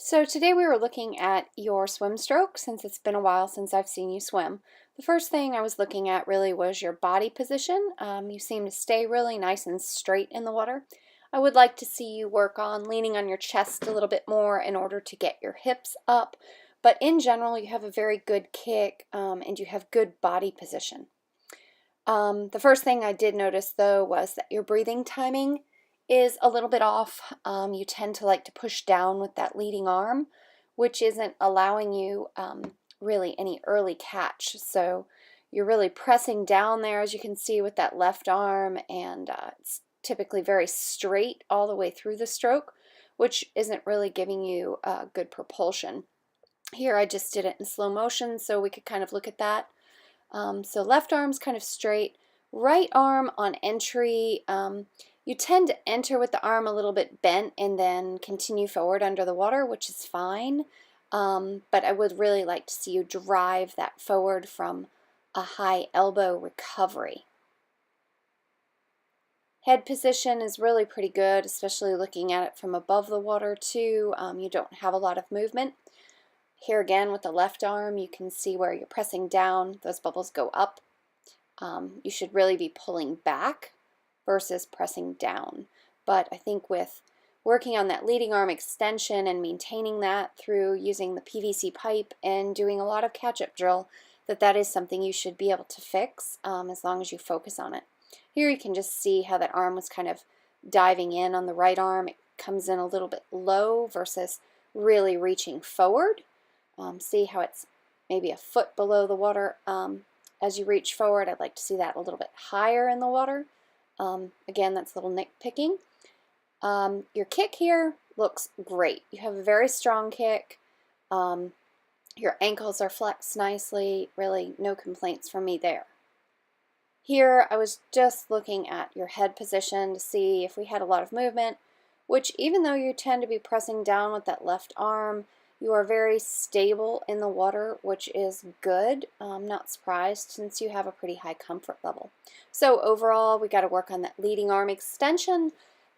So today we were looking at your swim stroke since it's been a while since I've seen you swim. The first thing I was looking at really was your body position. You seem to stay really nice and straight in the water. I would like to see you work on leaning on your chest a little bit more in order to get your hips up. But in general, you have a very good kick and you have good body position. The first thing I did notice though was that your breathing timing is a little bit off. You tend to like to push down with that leading arm, which isn't allowing you really any early catch. So you're really pressing down there, as you can see, with that left arm, and it's typically very straight all the way through the stroke, which isn't really giving you good propulsion. Here I just did it in slow motion so we could kind of look at that. So left arm's kind of straight, right arm on entry. You tend to enter with the arm a little bit bent and then continue forward under the water, which is fine. But I would really like to see you drive that forward from a high elbow recovery. Head position is really pretty good, especially looking at it from above the water too. You don't have a lot of movement. Here again with the left arm, you can see where you're pressing down, those bubbles go up. You should really be pulling back versus pressing down. But I think with working on that leading arm extension and maintaining that through using the PVC pipe and doing a lot of catch-up drill, that is something you should be able to fix as long as you focus on it. Here you can just see how that arm was kind of diving in on the right arm. It comes in a little bit low versus really reaching forward. See how it's maybe a foot below the water as you reach forward. I'd like to see that a little bit higher in the water. Again, that's a little nitpicking. Your kick here looks great. You have a very strong kick. Your ankles are flexed nicely. Really no complaints from me there. Here I was just looking at your head position to see if we had a lot of movement, which even though you tend to be pressing down with that left arm, you are very stable in the water, which is good. I'm not surprised since you have a pretty high comfort level. So overall, we got to work on that leading arm extension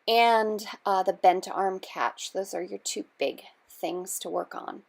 and the bent arm catch. Those are your two big things to work on.